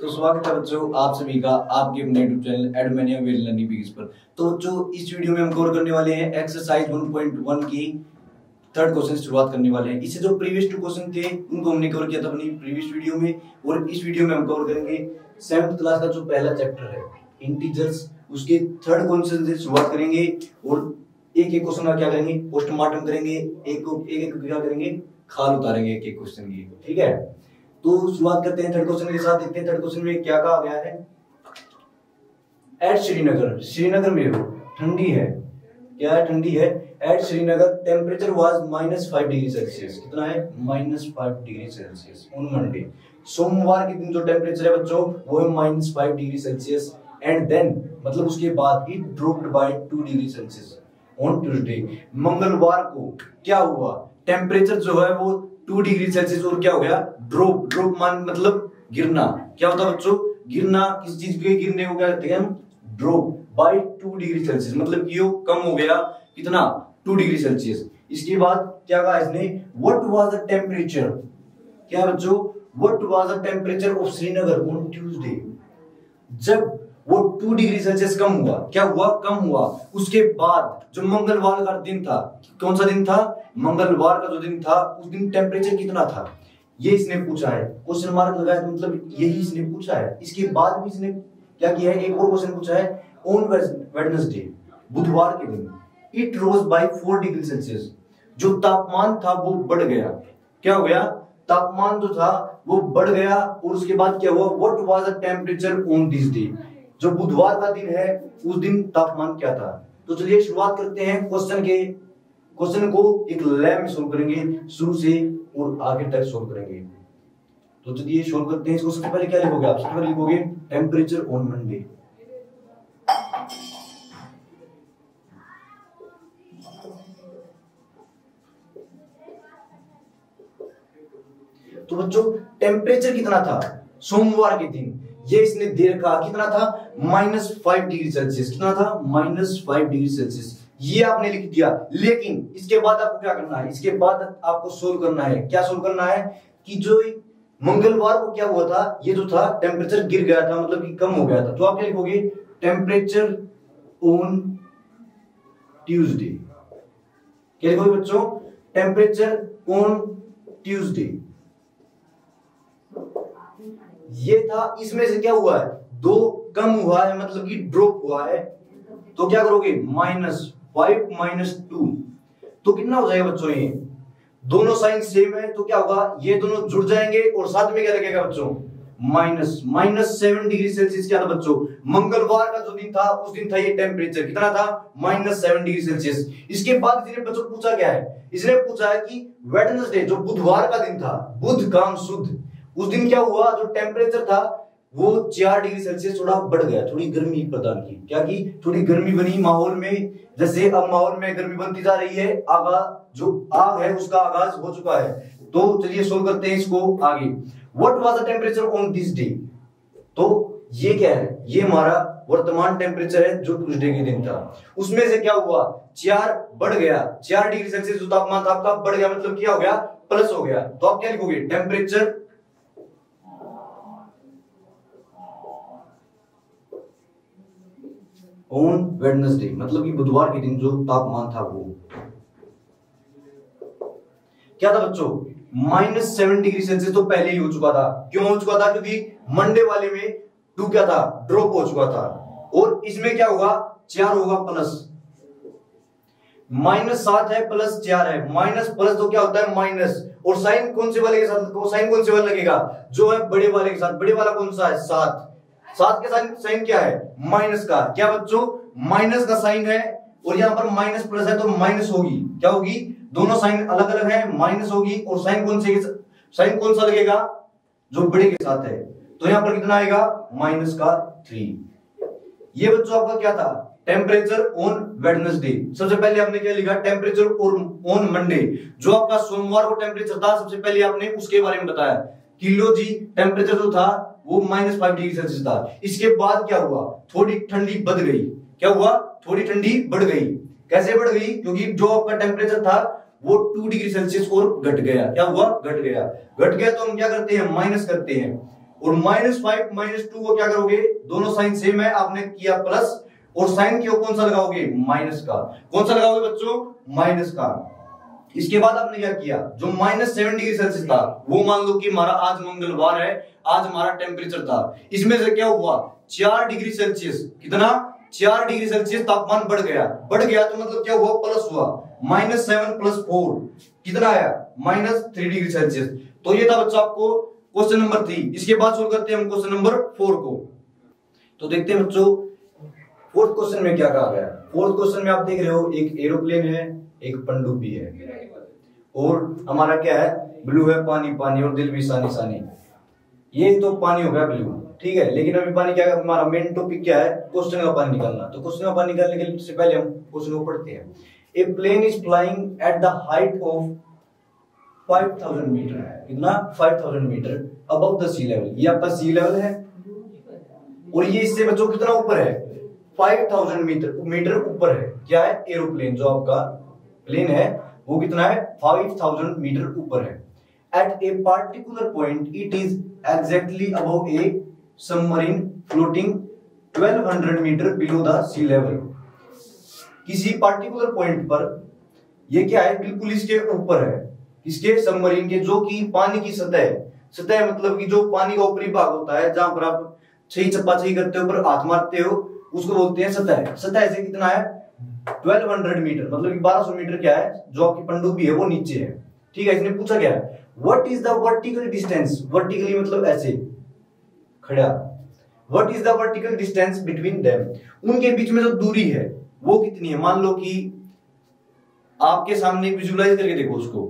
तो स्वागत है बच्चों आप सभी का आपके अपने यूट्यूब चैनल एडमेनिया वेल लर्निंग बिगिंस पर। तो बच्चों इस वीडियो में हम कवर करने वाले हैं एक्सरसाइज 1.1 की थर्ड क्वेश्चन शुरुआत करने वाले हैं। इससे जो प्रीवियस 2 क्वेश्चन थे उनको हमने कवर किया था अपनी प्रीवियस वीडियो में, और इस वीडियो में हम कवर करेंगे 7th क्लास का जो पहला चैप्टर है इंटीजर्स, उसके थर्ड क्वेश्चन से शुरुआत करेंगे और एक एक क्वेश्चन का क्या करेंगे, पोस्टमार्टम करेंगे, एक एक क्या करेंगे, खाल उतारेंगे एक एक क्वेश्चन की। ठीक है, तो शुरुआत करते हैं थर्ड क्वेश्चन के साथ। देखते हैं थर्ड क्वेश्चन में क्या कहा गया है। एट श्रीनगर, श्रीनगर में ठंडी है, क्या है, ठंडी है। At Srinagar temperature was -5 degree Celsius, कितना है, -5 डिग्री सेल्सियस ऑन मंडे। सोमवार के दिन जो टेम्परेचर है बच्चों वो है -5 डिग्री सेल्सियस, एंड देन मतलब उसके बाद it dropped by 2 degree Celsius on Tuesday. मंगलवार को क्या हुआ, टेम्परेचर जो है वो 2 डिग्री सेल्सियस और क्या हो गया, ड्रॉप। ड्रॉप मान मतलब गिरना, क्या होता है बच्चों, गिरना। किसी चीज के गिरने को क्या कहते हैं हम, ड्रॉप बाय 2 डिग्री सेल्सियस, मतलब कि वो कम हो गया, कितना, 2 डिग्री सेल्सियस। इसके बाद क्या कहा इसने, व्हाट वाज द टेम्परेचर, क्या बच्चों, what was the temperature of Srinagar on Tuesday. जब वो 2 डिग्री सेल्सियस कम हुआ, क्या हुआ, कम हुआ, उसके बाद जो मंगलवार का दिन था, कौन सा दिन था, मंगलवार का जो दिन था उस दिन टेम्परेचर कितना था, ये इसने पूछा है। क्वेश्चन मार्क लगाया तो मतलब यही इसने पूछा है। इसके बाद भी इसने क्या किया है, एक और क्वेश्चन पूछा है, ऑन वेडनेसडे, बुधवार के दिन, it rose by 4 degree Celsius, जो तापमान था वो बढ़ गया, क्या हो गया, तापमान जो था वो बढ़ गया। और उसके बाद क्या हुआ, what was the temperature on this day, जो बुधवार का दिन है उस दिन तापमान क्या था। तो चलिए शुरुआत करते हैं क्वेश्चन को एक लैब में सोल्व करेंगे, शुरू से और आगे तक सोल्व करेंगे। तो चलिए सोल्व करते हैं इसको। सबसे पहले क्या लिखोगे आप, सबसे पहले लिखोगे टेम्परेचर ऑन मंडे। तो बच्चों टेम्परेचर कितना था सोमवार के दिन, ये इसने दे रखा, कितना था, -5 डिग्री सेल्सियस, कितना था, -5 डिग्री सेल्सियस, ये आपने लिख दिया। लेकिन इसके बाद आपको क्या करना है, इसके बाद आपको सोल्व करना है, क्या सोल्व करना है कि जो मंगलवार को क्या हुआ था, ये जो था टेम्परेचर गिर गया था, मतलब कि कम हो गया था। तो आप क्या लिखोगे, टेम्परेचर ऑन ट्यूसडे, क्या लिखोगे बच्चों, टेम्परेचर ऑन ट्यूसडे। ये था, इसमें से क्या हुआ है, 2 कम हुआ है, मतलब कि ड्रॉप हुआ है। तो क्या करोगे, -5 - 2, तो कितना हो जाएगा बच्चों, ये दोनों साइन सेम है तो क्या होगा, ये दोनों जुड़ जाएंगे और साथ में क्या लगेगा बच्चों, -7 डिग्री सेल्सियस। क्या था बच्चों, मंगलवार का जो दिन था उस दिन था ये टेम्परेचर, कितना था, -7 डिग्री सेल्सियस। इसके बाद इसने बच्चों पूछा क्या है, इसने पूछा है कि वेडनेसडे जो बुधवार का दिन था, बुध काम शुद्ध, उस दिन क्या हुआ, जो टेम्परेचर था वो 4 डिग्री सेल्सियस थोड़ा बढ़ गया, थोड़ी गर्मी प्रदान की, क्या की, थोड़ी गर्मी बनी माहौल में। जैसे अब माहौल में गर्मी बनती जा रही है, जो आग है उसका आगाज हो चुका है। तो चलिए सोल्व करते हैं इसको आगे। What was the temperature on this day, तो ये क्या है, ये हमारा वर्तमान टेम्परेचर है जो ट्यूसडे के दिन था। उसमें से क्या हुआ, 4 बढ़ गया, 4 डिग्री सेल्सियस जो तापमान था आपका बढ़ गया, मतलब क्या हो गया, प्लस हो गया। तो आप क्या लिखोगे, टेम्परेचर ऑन वेडनेसडे, मतलब कि बुधवार के दिन जो तापमान था वो क्या था बच्चों, -7 डिग्री सेल्सियस। तो पहले ही हो चुका था, क्यों हो चुका था, क्योंकि मंडे वाले में 2 क्या था, ड्रॉप हो चुका था। और इसमें क्या होगा, 4 होगा प्लस, -7 है प्लस 4 है, माइनस प्लस तो क्या होता है माइनस, और साइन कौन से वाले के साथ, साइन कौन से वाला लगेगा, जो है बड़े वाले के साथ। बड़े वाला कौन सा है, 7 के साइन क्या है, माइनस का, क्या बच्चों, माइनस का साइन है, और यहाँ पर माइनस प्लस है तो माइनस होगी, क्या होगी, दोनों साइन अलग अलग है, माइनस होगी। और साइन कौन सा लगेगा, जो बड़े के साथ है, तो यहाँ पर कितना आएगा, -3। ये बच्चों आपका क्या था, टेम्परेचर ऑन वेडनेसडे। सबसे पहले आपने क्या लिखा, टेम्परेचर ऑन मंडे, जो आपका सोमवार को टेम्परेचर था, सबसे पहले आपने उसके बारे में बताया। किलो जी टेम्परेचर जो था वो -5 डिग्री सेल्सियस था। इसके बाद क्या हुआ, थोड़ी ठंडी बढ़ गई, क्या हुआ, थोड़ी ठंडी बढ़ गई। कैसे बढ़ गई, क्योंकि जो आपका टेम्परेचर था वो 2 डिग्री सेल्सियस और घट गया, क्या हुआ, घट गया। तो हम क्या करते हैं, माइनस करते हैं, और -5 -2 को क्या करोगे, दोनों साइन सेम है, आपने किया प्लस और साइन की कौन सा लगाओगे, माइनस का। कौन सा लगाओगे बच्चों, माइनस का। इसके बाद आपने क्या किया, जो -7 डिग्री सेल्सियस था वो मान लो कि हमारा आज मंगलवार है, आज हमारा टेम्परेचर था, इसमें से क्या हुआ 4 डिग्री सेल्सियस, कितना 4 डिग्री सेल्सियस तापमान बढ़ गया तो मतलब क्या हुआ, प्लस हुआ, -7 + 4 कितना आया, -3 डिग्री सेल्सियस। तो ये था बच्चा आपको क्वेश्चन नंबर 3। इसके बाद सोल्व करते हैं हम क्वेश्चन नंबर 4 को। तो देखते हैं बच्चों फोर्थ क्वेश्चन में क्या कहा गया। फोर्थ क्वेश्चन में आप देख रहे हो एक एरोप्लेन है, एक पनडुब्बी है और हमारा क्या है, ब्लू है, पानी पानी और दिल भी सानी सानी। ये तो पानी हो गया ब्लू, ठीक है। लेकिन अभी पानी क्या है, हमारा मेन टॉपिक क्या है, क्वेश्चन का पानी निकालना। तो क्वेश्चन का पानी निकालने के लिए सबसे पहले हम क्वेश्चन को पढ़ते हैं। A plane is flying at the height of 5000 metre, कितना 5000 metre above the sea level. ये आपका सी लेवल है और ये इससे बच्चों कितना ऊपर है, 5000 मीटर ऊपर है। क्या है, एरोप्लेन, जो आपका प्लेन है वो कितना है, 5000 मीटर ऊपर है। At a particular point it is exactly above a submarine floating 1200 metre below the sea level. किसी पार्टिकुलर पॉइंट पर ये क्या है, बिल्कुल इसके ऊपर है, इसके सबमरीन के, जो कि पानी की सतह मतलब कि जो पानी का ऊपरी भाग होता है, जहां पर आप छही चप्पा छही करते हो, ऊपर हाथ मारते हो, उसको बोलते हैं सतह। सतह से कितना है, 1200 मीटर, मतलब कि 1200 मीटर क्या है, जो आपकी पनडुब्बी है वो नीचे है, ठीक है। इसने पूछा क्या है, what is the vertical distance, vertically मतलब ऐसे खड़ा, what is the vertical distance between them, उनके बीच में जो दूरी है वो कितनी है। मान लो कि आपके सामने विजुअलाइज करके देखो उसको,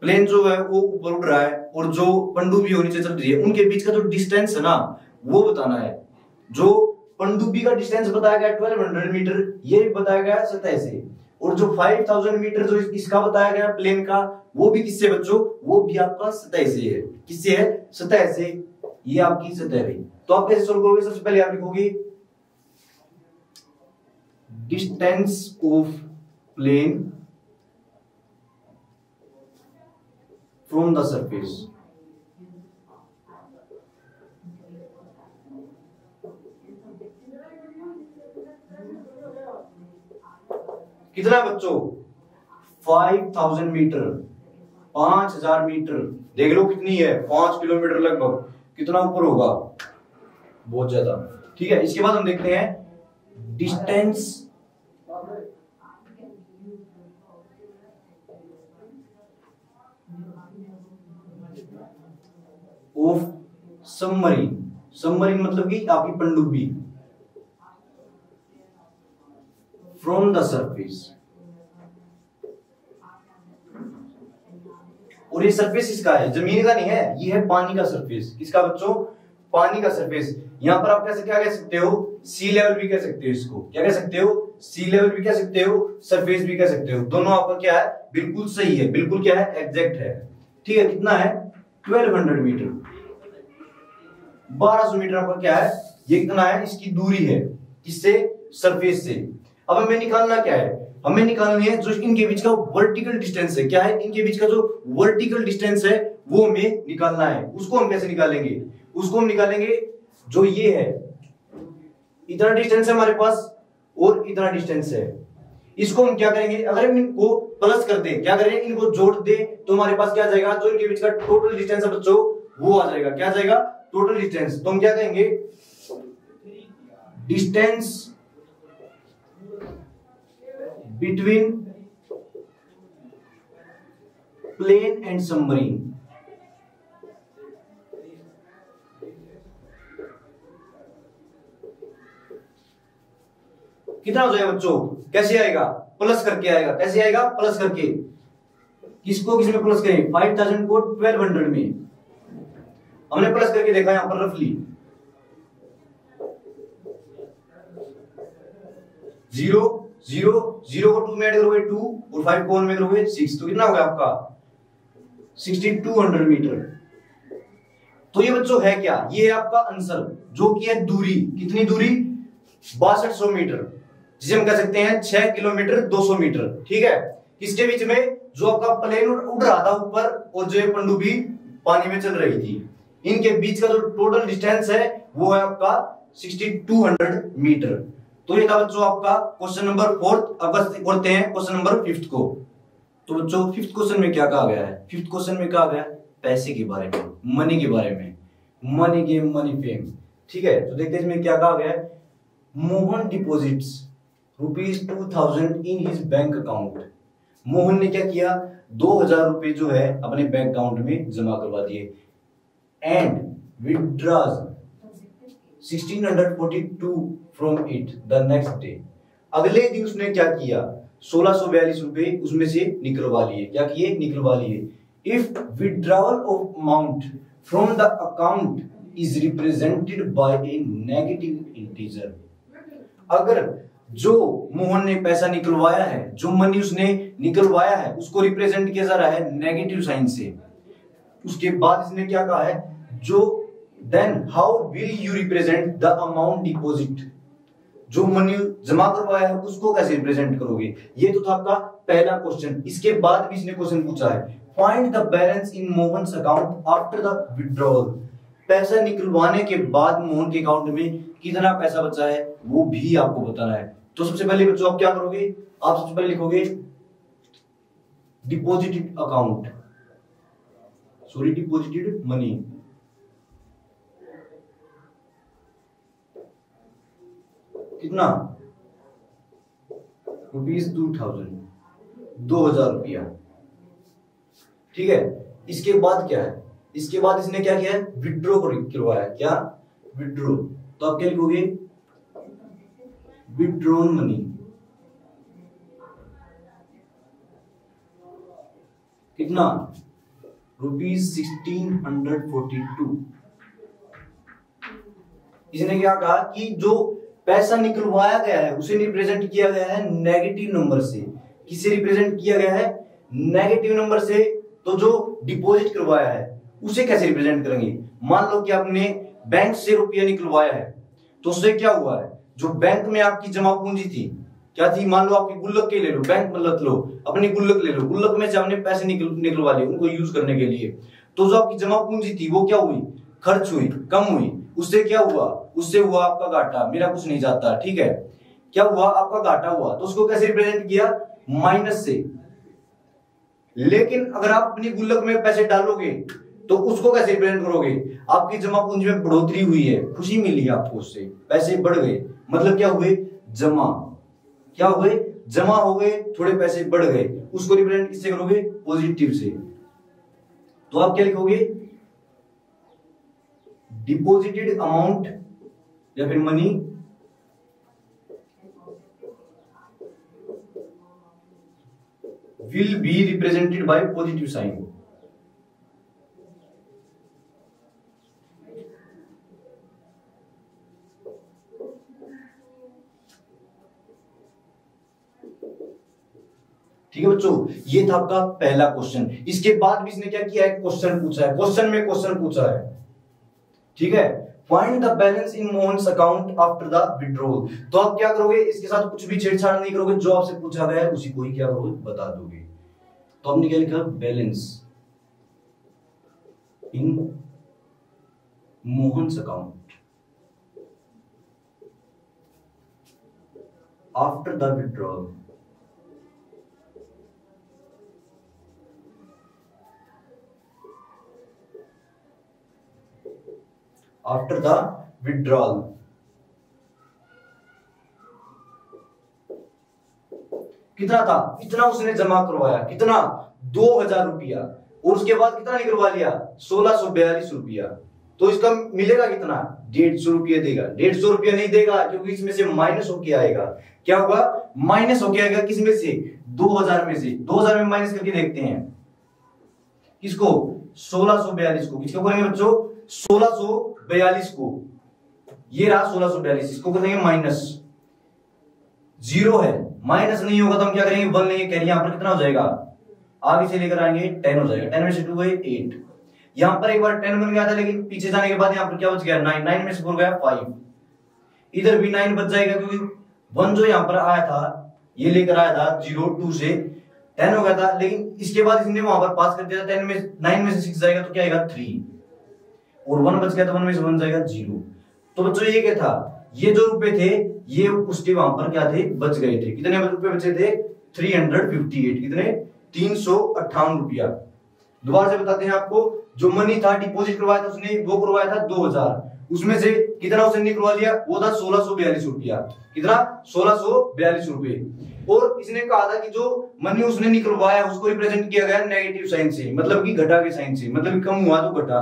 प्लेन जो है वो ऊपर उड़ रहा है और जो पनडुब्बी हो नीचे चल रही है, उनके बीच का जो डिस्टेंस है ना वो बताना है। जो पनडुब्बी का डिस्टेंस बताया गया 1200 मीटर, ये भी बताया गया सतह से, और जो 5000 मीटर जो इसका बताया गया प्लेन का, वो भी किससे बच्चों, वो भी आपका सतह से है। किससे है, सतह से। ये आपकी सतह है। तो आप कैसे सोल्व करोगे, सबसे पहले आप लिखोगे distance of plane from the surface. कितना बच्चों, 5000 मीटर, 5000 मीटर, देख लो कितनी है, 5 किलोमीटर लगभग, कितना ऊपर होगा, बहुत ज्यादा, ठीक है। इसके बाद हम देखते हैं डिस्टेंस ऑफ सबमरीन। सबमरीन मतलब कि आपकी पनडुब्बी, फ्रॉम द सरफेस। और ये सरफेस इसका है, जमीन का नहीं है, ये है पानी का सरफेस। किसका बच्चों, पानी का सरफेस। यहां पर आप कैसे क्या कह सकते हो, सी लेवल भी कह सकते हो इसको, क्या कह सकते हो, सी लेवल भी कह सकते हो, सरफेस भी कह सकते हो। दोनों आपका क्या है, बिल्कुल सही है, बिल्कुल क्या है, एग्जैक्ट है, ठीक है। कितना है, 1200 मीटर, 1200 मीटर आपका क्या है, ये कितना है, इसकी दूरी है, किससे, सरफेस से। अब हमें निकालना क्या है, हमें निकालनी है जो इनके बीच का वर्टिकल डिस्टेंस है। क्या है, इनके बीच का जो वर्टिकल डिस्टेंस है वो हमें निकालना है। उसको हम कैसे निकालेंगे, उसको हम निकालेंगे, जो ये है, इतना डिस्टेंस है हमारे पास और इतना डिस्टेंस है, इसको हम क्या करेंगे, अगर हम इनको प्लस कर दें, क्या करेंगे, इनको जोड़ दें, तो हमारे पास क्या आ जाएगा, जो इनके बीच का टोटल डिस्टेंस है बच्चों वो आ जाएगा। क्या आ जाएगा, टोटल डिस्टेंस। तो हम क्या कहेंगे, distance between plane and submarine. कितना हो जाएगा बच्चों, कैसे आएगा, प्लस करके आएगा। कैसे आएगा, प्लस करके। किसको किसमें प्लस करें, 5000 को 1200 में। हमने प्लस करके देखा यहां पर रफली, 0 0 0 को 2 में ऐड करोगे 2 और 5 को 1 में करोगे 6, तो कितना हो गया आपका 6200 मीटर। तो ये बच्चों है क्या, ये है आपका आंसर, जो कि है दूरी। कितनी दूरी, 6200 मीटर, जिसे हम कह सकते हैं 6 किलोमीटर 200 मीटर, ठीक है। किसके बीच में, जो आपका प्लेन उड़ रहा था ऊपर और जो पनडुब्बी पानी में चल रही थी, इनके बीच का जो टोटल डिस्टेंस है वो है आपका 6200 मीटर। तो ये था बच्चों आपका क्वेश्चन नंबर 4। अब करते हैं क्वेश्चन नंबर 5 को। तो बच्चों 5th क्वेश्चन में क्या कहा गया है? 5th क्वेश्चन में कहा गया है पैसे के बारे में, मनी के बारे में, मनी गेम मनी फेम। ठीक है, तो देखते हैं इसमें क्या कहा गया है। Mohan deposits ₹2000 in his bank account. Mohan ने क्या किया, 2000 रुपए जो है अपने बैंक अकाउंट में जमा करवा दिए। And withdraws 1642 from it the next day. अगले दिन उसने क्या किया, 1642 रुपए उसमें से निकलवा लिए। क्या किए, निकलवा लिए। If withdrawal of amount from the account is represented by A negative integer. अगर जो मोहन ने पैसा निकलवाया है, जो मनी उसने निकलवाया है, उसको रिप्रेजेंट किया जा रहा है नेगेटिव साइन से। उसके बाद इसने क्या कहा है, जो then how will you represent the amount deposit. जो मनी जमा करवाया है उसको कैसे रिप्रेजेंट करोगे। ये तो था आपका पहला क्वेश्चन। इसके बाद भी इसने क्वेश्चन पूछा है, find the balance in Mohan's account after the withdrawal. पैसा निकलवाने के बाद मोहन के अकाउंट में कितना पैसा बचा है वो भी आपको बताना है। तो सबसे पहले बच्चों आप क्या करोगे, आप सबसे पहले लिखोगे deposited account, sorry deposited money. कितना, ₹2000, 2000 रुपया। ठीक है, इसके बाद क्या है, इसके बाद इसने क्या किया है, विड्रॉ करवाया। क्या, विड्रॉ। तो आप क्या लिखोगे, विड्रॉन मनी। कितना, ₹1642। इसने क्या कहा कि जो पैसा निकलवाया गया है उसे रिप्रेजेंट किया गया है नेगेटिव नंबर से। किसे रिप्रेजेंट किया गया है, नेगेटिव नंबर से। तो जो डिपॉजिट करवाया है उसे कैसे रिप्रेजेंट करेंगे। मान लो कि आपने बैंक से रुपया निकलवाया है, तो उससे क्या हुआ है, जो बैंक में आपकी जमा पूंजी थी, क्या थी, मान लो आपकी गुल्लक के ले लो, बैंक मतलब लो, अपनी गुल्लक ले लो, गुल्लक में से हमने पैसे निकलवा लिए उनको यूज करने के लिए। तो जो आपकी जमा पूंजी थी वो क्या हुई, खर्च हुई, कम हुई। उससे क्या हुआ, उससे हुआ आपका घाटा, मेरा कुछ नहीं जाता। ठीक है, क्या हुआ, आपका घाटा हुआ। तो उसको कैसे रिप्रेजेंट किया, माइनस से। लेकिन अगर आप अपनी गुल्लक में पैसे डालोगे तो उसको कैसे रिप्रेजेंट करोगे, आपकी जमा पूंजी में बढ़ोतरी हुई है, खुशी मिली है आपको, उससे पैसे बढ़ गए, मतलब क्या हुए, जमा। क्या हुए, जमा हो गए, थोड़े पैसे बढ़ गए। उसको रिप्रेजेंट किससे करोगे, पॉजिटिव से। तो आप क्या लिखोगे, डिपॉजिटेड अमाउंट या फिर money will be represented by positive sign. ठीक है बच्चों, ये था आपका पहला क्वेश्चन। इसके बाद भी इसने क्या किया है, क्वेश्चन पूछा है, क्वेश्चन में क्वेश्चन पूछा है। ठीक है, find the balance in Mohan's account after the withdrawal. तो आप क्या करोगे, इसके साथ कुछ भी छेड़छाड़ नहीं करोगे, जो आपसे पूछा गया है उसी को ही क्या करोगे, बता दोगे। तो हमने क्या लिखा, balance in Mohan's account after the withdrawal. After the withdrawal कितना था, इतना उसने जमा करवाया, कितना, 2000 रुपया। और उसके बाद कितना निकलवा लिया, 1642 रुपया। तो इसका मिलेगा कितना, 150 रुपया देगा। 150 रुपया नहीं देगा क्योंकि इसमें से माइनस होके आएगा। क्या होगा, माइनस होके आएगा, किसमें से, 2000 में से। 2000 में माइनस करके देखते हैं, किसको, 1642 को। किसको करेंगे बच्चों, 1642 को। ये रहा 1642, इसको करेंगे माइनस। 0 है, माइनस नहीं होगा तो हम क्या करेंगे, 1 लेंगे। कह रही है यहां पर कितना हो जाएगा, आगे से लेकर आएंगे 10 हो जाएगा। 10 में से 2 है 8। यहां पर एक बार 10 बन गया था, लेकिन पीछे जाने के बाद यहां पर क्या बच गया, 9। 9 में से 4 गया 5। इधर भी 9 बच जाएगा क्योंकि 1 जो यहां पर आया था, ये लेकर आया था 0 2 से 10 हो गया था। लेकिन इसके बाद इसने वहां पर पास कर दिया था 10 में 9 में से 6 जाएगा तो क्या आएगा 3। और 1 बच गया तो 1 में से 1 जाएगा 0। तो बच्चों ये क्या था, ये जो रुपए थे ये उसके वहां पर क्या थे, बच गए थे। कितने रुपए बचे थे, 358। कितने, 358 रुपया। दोबारा से बताते हैं आपको, जो मनी था डिपॉजिट करवाया था उसने, वो करवाया था 2000, उसमें से कितना उसने निकलवा लिया, वो था 1642 रुपया। कितना, 1642 रुपए। और इसने कहा था कि जो मनी उसने निकलवाया उसको रिप्रेजेंट किया गया नेगेटिव साइन से, मतलब कि घटा के साइन से, मतलब कम हुआ तो घटा।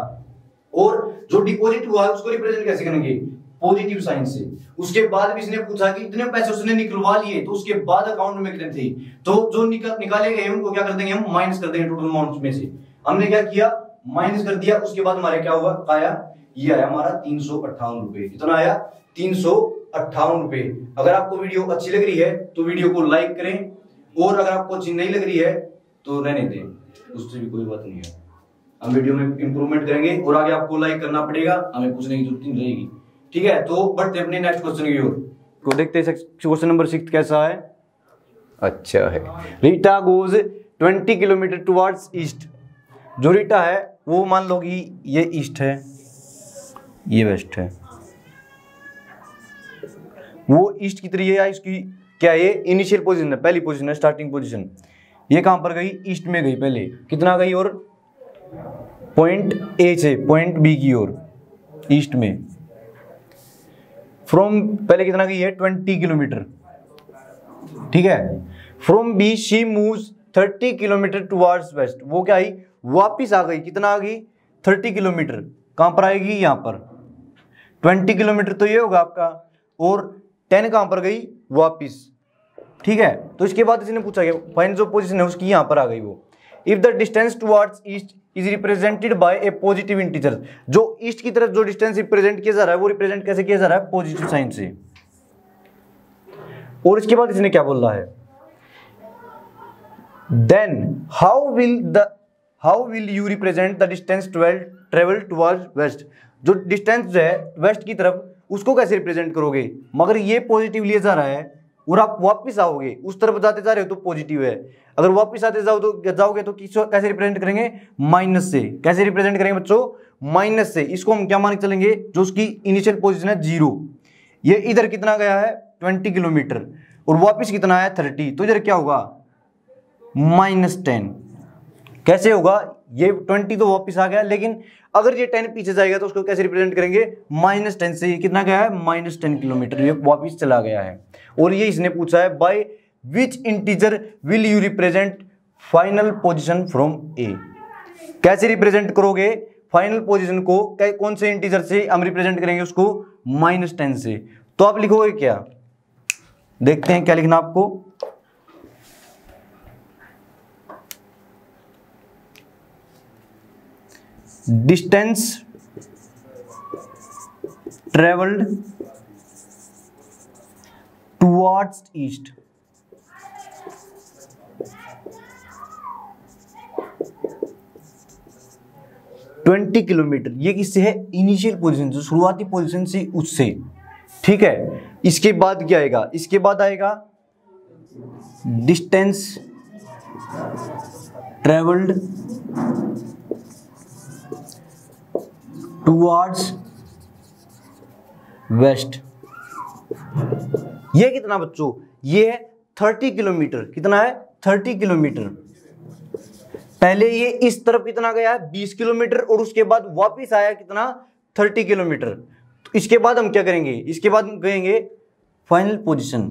और जो डिपॉजिट हुआ उसको रिप्रेजेंट कैसे करेंगे, पॉजिटिव साइन से। उसके बाद भी इसने पूछा कि इतने पैसे उसने निकलवा लिए, तो उसके बाद अकाउंट में कितने थे, तो जो निकाले गए उनको क्या कर देंगे हम, माइनस कर देंगे टोटल अमाउंट में से। हमने क्या किया, माइनस कर दिया। उसके बाद हमारे क्या हुआ, आया, ये आया हमारा 358 रुपए। कितना आया, 358 रुपए। अगर आपको वीडियो अच्छी लग रही है तो वीडियो को लाइक करें, और अगर आपको अच्छी नहीं लग रही है तो रहने दें, उससे भी कोई बात नहीं है। हम वीडियो में इंप्रूवमेंट करेंगे और आगे आपको लाइक करना पड़ेगा, हमें पूछने की जरूरत नहीं रहेगी। ठीक है, तो बढ़ते अपने नेक्स्ट क्वेश्चन की ओर को देखते हैं। क्वेश्चन नंबर 6 कैसा है, अच्छा है। Rita goes 20 kilometre towards east. जो रीटा है वो मान लो कि ये ईस्ट है, ये वेस्ट है, वो ईस्ट की तरफ है। इसकी क्या, ये इनिशियल पोजीशन है, पहली पोजीशन है, स्टार्टिंग पोजीशन। ये कहां पर गई, ईस्ट में गई पहले। कितना गई, और पॉइंट ए से पॉइंट बी की ओर, ईस्ट में। फ्रॉम पहले कितना गई है, 20 किलोमीटर। ठीक है, from B she moves 30 kilometre towards west. वो क्या आई, वापिस आ गई। कितना आ गई, 30 किलोमीटर। कहां पर आएगी, यहां पर। 20 किलोमीटर तो ये होगा आपका, और 10 कहां पर गई, वापिस। ठीक है, तो इसके बाद इसने पूछा कि फाइंड जो पोजीशन है उसकी, यहां पर आ गई वो। If the distance towards east is represented by A positive integer. जो ईस्ट की तरफ जो डिस्टेंस रिप्रेजेंट किया जा रहा है वो रिप्रेजेंट कैसे किया जा रहा है, पॉजिटिव साइन से। और इसके बाद इसने क्या बोल रहा है, then how will you represent the distance travel towards west. जो डिस्टेंस जो है वेस्ट की तरफ, उसको कैसे रिप्रेजेंट करोगे, मगर ये पॉजिटिव लिया जा रहा है और आप वापस आओगे, उस तरफ जाते जा रहे हो तो पॉजिटिव है। अगर वापस आते जाओगे तो कैसे रिप्रेजेंट करेंगे, माइनस से। कैसे रिप्रेजेंट करेंगे बच्चों, माइनस से। इसको हम क्या मान के चलेंगे, जो उसकी इनिशियल पोजीशन है 0, ये इधर कितना गया है 20 किलोमीटर, और वापस कितना है 30, तो इधर क्या होगा -10। कैसे होगा, ये 20 तो वापस आ गया, लेकिन अगर ये 10 पीछे जाएगा तो उसको कैसे रिप्रेजेंट करेंगे, -10 से। ये कितना गया है, -10 किलोमीटर, ये वापस चला गया है। और ये इसने पूछा है, by which integer will you represent final position from A. कैसे रिप्रेजेंट करोगे फाइनल पोजीशन को, कौन से इंटीजर से हम रिप्रेजेंट करेंगे उसको, -10 से। तो आप लिखोगे क्या, देखते हैं क्या लिखना आपको। Distance travelled towards east. Twenty kilometre, ये किससे है, इनिशियल पोजीशन, जो शुरुआती पोजीशन से उससे। ठीक है, इसके बाद क्या आएगा, इसके बाद आएगा डिस्टेंस ट्रेवल्ड टुवर्ड्स वेस्ट। ये कितना बच्चों, ये है 30 किलोमीटर। कितना है, 30 किलोमीटर। पहले ये इस तरफ कितना गया है, 20 किलोमीटर, और उसके बाद वापस आया कितना, 30 किलोमीटर। तो इसके बाद हम क्या करेंगे, इसके बाद हम कहेंगे फाइनल पोजीशन।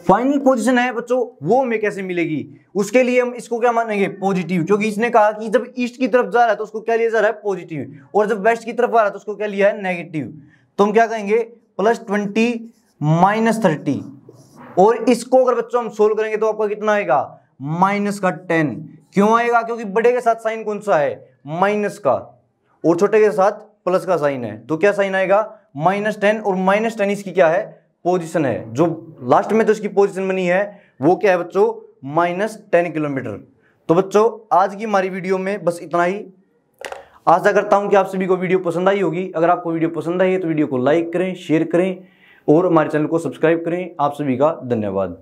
फाइनल पोजीशन है बच्चों, वो हमें कैसे मिलेगी, उसके लिए हम इसको क्या मानेंगे, पॉजिटिव। क्योंकि इसने कहा कि जब ईस्ट की तरफ जा रहा है तो उसको क्या लिया जा रहा है, पॉजिटिव, और जब वेस्ट की तरफ आ रहा है तो उसको क्या लिया है, नेगेटिव। तो हम क्या कहेंगे, +20 -30। और इसको अगर बच्चों हम सोल्व करेंगे तो आपका कितना आएगा, -10। क्यों आएगा, क्योंकि बड़े के साथ साइन कौन सा है, माइनस का, और छोटे के साथ प्लस का साइन है। तो क्या साइन आएगा, -10, और -10 इसकी क्या है, पोजीशन है। जो लास्ट में तो इसकी पोजीशन बनी है वो क्या है बच्चों, -10 किलोमीटर। तो बच्चों आज की हमारी वीडियो में बस इतना ही। आशा करता हूं कि आप सभी को वीडियो पसंद आई होगी। अगर आपको वीडियो पसंद आई है तो वीडियो को लाइक करें, शेयर करें, और हमारे चैनल को सब्सक्राइब करें। आप सभी का धन्यवाद।